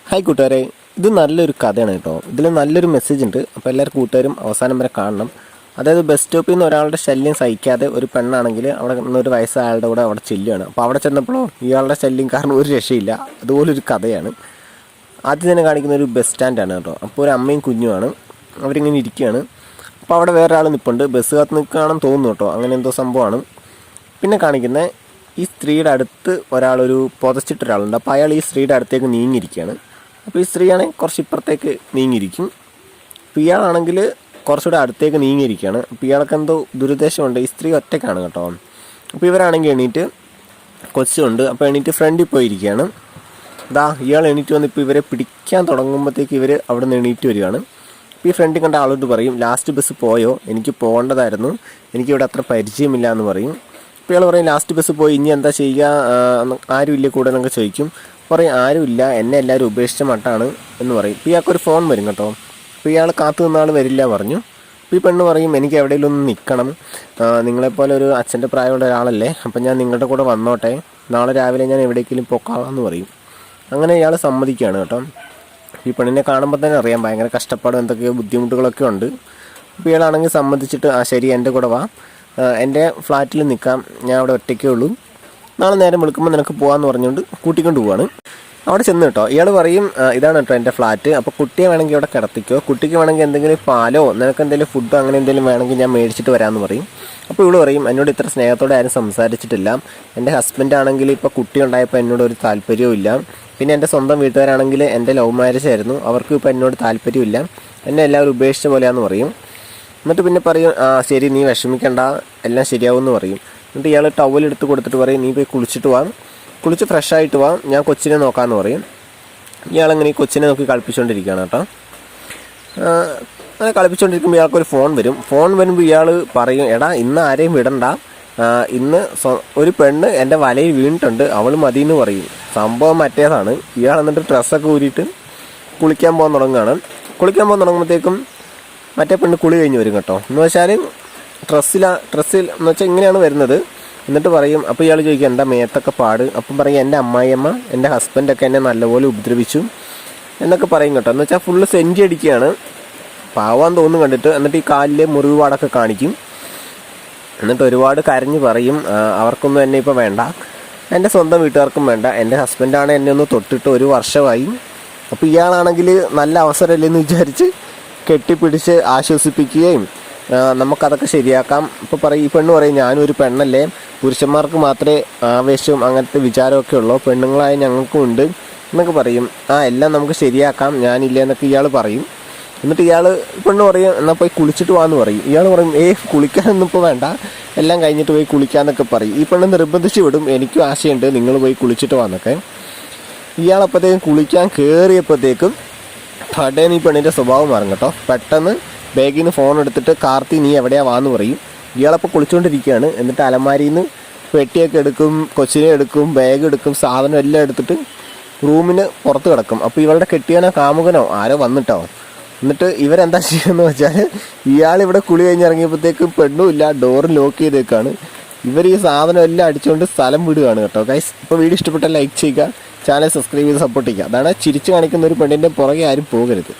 Hi കൂട്ടുകാരെ, ഇത് നല്ലൊരു കഥയാണ് കേട്ടോ. ഇതിൽ നല്ലൊരു മെസ്സേജ് ഉണ്ട്. അപ്പോൾ എല്ലാവരും കൂട്ടുകാരും അവസാനം വരെ കാണണം. അതായത് ബസ് സ്റ്റോപ്പിൽ നിന്ന് ഒരാളുടെ ശല്യം സഹിക്കാതെ ഒരു പെണ്ണാണെങ്കിൽ അവിടെ നിന്നൊരു വയസ്സായ ആളുടെ കൂടെ അവിടെ ചെല്ലുകയാണ്. അപ്പോൾ അവിടെ ചെന്നപ്പോഴോ ഇയാളുടെ ശല്യം കാരണം ഒരു രക്ഷയില്ല. അതുപോലൊരു കഥയാണ്. ആദ്യം തന്നെ കാണിക്കുന്ന ഒരു ബസ് സ്റ്റാൻഡാണ് കേട്ടോ. അപ്പോൾ ഒരു അമ്മയും കുഞ്ഞുമാണ്, അവരിങ്ങനെ ഇരിക്കുകയാണ്. അപ്പോൾ അവിടെ വേറെ ആൾ നിൽപ്പുണ്ട്. ബസ് കാത്ത് നിൽക്കുകയാണെന്ന് തോന്നുന്നു കേട്ടോ. അങ്ങനെ എന്തോ സംഭവമാണ്. പിന്നെ കാണിക്കുന്നത് ഈ സ്ത്രീയുടെ അടുത്ത് ഒരാളൊരു പുതച്ചിട്ടൊരാളുണ്ട്. അപ്പോൾ അയാൾ ഈ സ്ത്രീയുടെ അടുത്തേക്ക് നീങ്ങിയിരിക്കുകയാണ്. അപ്പോൾ ഈ സ്ത്രീയാണെങ്കിൽ കുറച്ച് ഇപ്പുറത്തേക്ക് നീങ്ങിയിരിക്കും. അപ്പോൾ ഇയാളാണെങ്കിൽ കുറച്ചുകൂടെ അടുത്തേക്ക് നീങ്ങിയിരിക്കുകയാണ്. അപ്പോൾ ഇയാൾക്ക് എന്തോ ദുരുദ്ദേശമുണ്ട്. ഈ സ്ത്രീ ഒറ്റയ്ക്കാണ് കേട്ടോ. അപ്പോൾ ഇവരാണെങ്കിൽ എണീറ്റ് കൊച്ചുണ്ട്. അപ്പോൾ എണീറ്റ് ഫ്രണ്ടിൽ പോയിരിക്കുകയാണ്. ഇയാൾ എണീറ്റ് വന്ന് ഇപ്പോൾ ഇവരെ പിടിക്കാൻ തുടങ്ങുമ്പോഴത്തേക്ക് ഇവർ അവിടെ നിന്ന് എണീറ്റ് വരികയാണ്. അപ്പോൾ ഈ ഫ്രണ്ടിൽ കണ്ട ആളോട് പറയും, ലാസ്റ്റ് ബസ് പോയോ, എനിക്ക് പോകേണ്ടതായിരുന്നു, എനിക്കിവിടെ അത്ര പരിചയമില്ല എന്ന് പറയും. അപ്പോൾ ഇയാൾ പറയും, ലാസ്റ്റ് ബസ് പോയി, ഇനി എന്താ ചെയ്യുക, ആരും ഇല്ലേ കൂടെ എന്നൊക്കെ ചോദിക്കും. പറയും, ആരുമില്ല, എന്നെ എല്ലാവരും ഉപേക്ഷിച്ച മട്ടാണ് എന്ന് പറയും. അപ്പോൾ ഇയാൾക്കൊരു ഫോൺ വരും കേട്ടോ. അപ്പോൾ ഇയാൾ കാത്തു നിന്നാൾ വരില്ല പറഞ്ഞു. അപ്പോൾ ഈ പെണ്ണ് പറയും, എനിക്ക് എവിടെയെങ്കിലും ഒന്ന് നിൽക്കണം, നിങ്ങളെപ്പോലെ ഒരു അച്ഛൻ്റെ പ്രായമുള്ള ഒരാളല്ലേ, അപ്പം ഞാൻ നിങ്ങളുടെ കൂടെ വന്നോട്ടെ, നാളെ രാവിലെ ഞാൻ എവിടേക്കെങ്കിലും പൊക്കാമെന്ന് പറയും. അങ്ങനെ ഇയാൾ സമ്മതിക്കുകയാണ് കേട്ടോ. ഈ പെണ്ണിനെ കാണുമ്പോൾ തന്നെ അറിയാം ഭയങ്കര കഷ്ടപ്പാടും എന്തൊക്കെയോ ബുദ്ധിമുട്ടുകളൊക്കെ ഉണ്ട്. അപ്പോൾ ഇയാളാണെങ്കിൽ സമ്മതിച്ചിട്ട്, ശരി എൻ്റെ കൂടെ വാ, എൻ്റെ ഫ്ലാറ്റിൽ നിൽക്കാം, ഞാൻ അവിടെ ഒറ്റയ്ക്കേ ഉള്ളൂ, നാളെ നേരം വിളിക്കുമ്പോൾ നിനക്ക് പോകാമെന്ന് പറഞ്ഞുകൊണ്ട് കൂട്ടിക്കൊണ്ട് പോവാണ്. അവിടെ ചെന്ന് കേട്ടോ ഇയാൾ പറയും, ഇതാണ് കേട്ടോ എൻ്റെ ഫ്ലാറ്റ്, അപ്പോൾ കുട്ടിയെ വേണമെങ്കിൽ അവിടെ കിടത്തിക്കോ, കുട്ടിക്ക് വേണമെങ്കിൽ എന്തെങ്കിലും പാലോ നിനക്ക് എന്തെങ്കിലും ഫുഡോ അങ്ങനെ എന്തെങ്കിലും വേണമെങ്കിൽ ഞാൻ മേടിച്ചിട്ട് വരാമെന്ന് പറയും. അപ്പോൾ ഇവള് പറയും, എന്നോട് ഇത്ര സ്നേഹത്തോടെ ആരും സംസാരിച്ചിട്ടില്ല, എൻ്റെ ഹസ്ബൻഡ് ആണെങ്കിൽ ഇപ്പോൾ കുട്ടി ഉണ്ടായപ്പോൾ എന്നോട് ഒരു താല്പര്യവും ഇല്ല, പിന്നെ എൻ്റെ സ്വന്തം വീട്ടുകാരാണെങ്കിൽ എൻ്റെ ലവ് മാരേജ് ആയിരുന്നു, അവർക്കും ഇപ്പോൾ എന്നോട് താല്പര്യമില്ല, എന്നെ എല്ലാവരും ഉപേക്ഷിച്ച പോലെയാണെന്ന് പറയും. എന്നിട്ട് പിന്നെ പറയും, ശരി നീ വിഷമിക്കണ്ട, എല്ലാം ശരിയാവുമെന്ന് പറയും. എന്നിട്ട് ഇയാൾ ടവലെടുത്ത് കൊടുത്തിട്ട് പറയും, നീ പോയി കുളിച്ചിട്ട് വാ, കുളിച്ച് ഫ്രഷായിട്ട് വാ, ഞാൻ കൊച്ചിനെ നോക്കാമെന്ന് പറയും. ഇയാളങ്ങനെ ഈ കൊച്ചിനെ നോക്കി കളിപ്പിച്ചുകൊണ്ടിരിക്കുകയാണ് കേട്ടോ. അങ്ങനെ കളിപ്പിച്ചുകൊണ്ടിരിക്കുമ്പോൾ ഇയാൾക്കൊരു ഫോൺ വരും. ഫോൺ വരുമ്പോൾ ഇയാൾ പറയും, എടാ ഇന്ന് ആരെയും വിടണ്ട, ഇന്ന് ഒരു പെണ്ണ് എൻ്റെ വലയിൽ വീണിട്ടുണ്ട്, അവൾ മതിയെന്ന് പറയും. സംഭവം മറ്റേതാണ്. ഇയാൾ എന്നിട്ട് ഡ്രസ്സൊക്കെ ഊരിയിട്ട് കുളിക്കാൻ പോകാൻ തുടങ്ങുകയാണ്. കുളിക്കാൻ പോകാൻ തുടങ്ങുമ്പോഴത്തേക്കും മറ്റേ പെണ്ണ് കുളി കഴിഞ്ഞ് വരും കേട്ടോ. എന്ന് വെച്ചാൽ ഡ്രസ്സിൽ എന്ന് വെച്ചാൽ ഇങ്ങനെയാണ് വരുന്നത്. എന്നിട്ട് പറയും, അപ്പോൾ ഇയാൾ ചോദിക്കും, എന്താ മേത്തൊക്കെ പാട്? അപ്പം പറയും, എൻ്റെ അമ്മായിയമ്മ എൻ്റെ ഹസ്ബൻഡൊക്കെ എന്നെ നല്ലപോലെ ഉപദ്രവിച്ചു എന്നൊക്കെ പറയും കേട്ടോ. എന്ന് വെച്ചാൽ ഫുള്ള് സെൻറ്റി അടിക്കുകയാണ്, പാവാൻ തോന്നും കണ്ടിട്ട്. എന്നിട്ട് ഈ കാലിലെ മുറിവ് പാടൊക്കെ കാണിക്കും. എന്നിട്ട് ഒരുപാട് കരഞ്ഞ് പറയും, അവർക്കൊന്നും എന്നെ ഇപ്പോൾ വേണ്ട, എൻ്റെ സ്വന്തം വീട്ടുകാർക്കും വേണ്ട, എൻ്റെ ഹസ്ബൻഡാണ് എന്നെ ഒന്ന് തൊട്ടിട്ട് 1 വർഷമായി. അപ്പോൾ ഇയാളാണെങ്കിൽ നല്ല അവസരമല്ലെന്ന് വിചാരിച്ച് കെട്ടിപ്പിടിച്ച് ആശ്വസിപ്പിക്കുകയും നമുക്കതൊക്കെ ശരിയാക്കാം. ഇപ്പോൾ പറയും, ഈ പെണ്ണ് പറയും, ഞാനും ഒരു പെണ്ണല്ലേ, പുരുഷന്മാർക്ക് മാത്രമേ ആവേശവും അങ്ങനത്തെ വിചാരമൊക്കെ ഉള്ളൂ, പെണ്ണുങ്ങളായ ഞങ്ങൾക്കും ഉണ്ട് എന്നൊക്കെ പറയും. എല്ലാം നമുക്ക് ശരിയാക്കാം, ഞാനില്ല എന്നൊക്കെ ഇയാൾ പറയും. എന്നിട്ട് പെണ്ണ് പറയും, എന്നാൽ പോയി കുളിച്ചിട്ട് വാന്ന് പറയും. ഇയാൾ പറയും, കുളിക്കാനൊന്നും ഇപ്പോൾ വേണ്ട, എല്ലാം കഴിഞ്ഞിട്ട് പോയി കുളിക്കാമെന്നൊക്കെ പറയും. ഈ പെണ്ണ് നിർബന്ധിച്ച് വിടും, എനിക്കും ആശയുണ്ട്, നിങ്ങൾ പോയി കുളിച്ചിട്ട് വാന്നൊക്കെ. ഇയാളപ്പോഴത്തേക്കും കുളിക്കാൻ കയറിയപ്പോഴത്തേക്കും ഈ പെണ്ണിൻ്റെ സ്വഭാവം മാറും കേട്ടോ. പെട്ടെന്ന് ബാഗിൽ നിന്ന് ഫോൺ എടുത്തിട്ട്, കാർത്തി നീ എവിടെയാ വാന്ന് പറയും. ഇയാളപ്പോൾ കുളിച്ചുകൊണ്ടിരിക്കുകയാണ്. എന്നിട്ട് അലമാരിയിൽ നിന്ന് പെട്ടിയൊക്കെ എടുക്കും, കൊച്ചിനെ എടുക്കും, ബാഗ് എടുക്കും, സാധനം എല്ലാം എടുത്തിട്ട് റൂമിന് പുറത്ത് കിടക്കും. അപ്പോൾ ഇവളുടെ കെട്ടിയനോ കാമുകനോ ആരോ വന്നിട്ടോ. എന്നിട്ട് ഇവരെന്താ ചെയ്യുന്നത് വെച്ചാൽ, ഇയാളിവിടെ കുളി കഴിഞ്ഞിറങ്ങിയപ്പോഴത്തേക്കും പെണ്ണും ഇല്ല, ഡോറ് ലോക്ക് ചെയ്തേക്കാണ്. ഇവർ ഈ സാധനം എല്ലാം അടിച്ചുകൊണ്ട് സ്ഥലം വിടുകയാണ് കേട്ടോ. ഗൈസ്, ഇപ്പോൾ വീഡിയോ ഇഷ്ടപ്പെട്ടാൽ ലൈക്ക് ചെയ്യുക, ചാനൽ സബ്സ്ക്രൈബ് ചെയ്ത് സപ്പോർട്ട് ചെയ്യുക. അതാണ് ചിരിച്ചു കാണിക്കുന്ന ഒരു പെണ്ണിൻ്റെ പുറകെ ആരും പോകരുത്.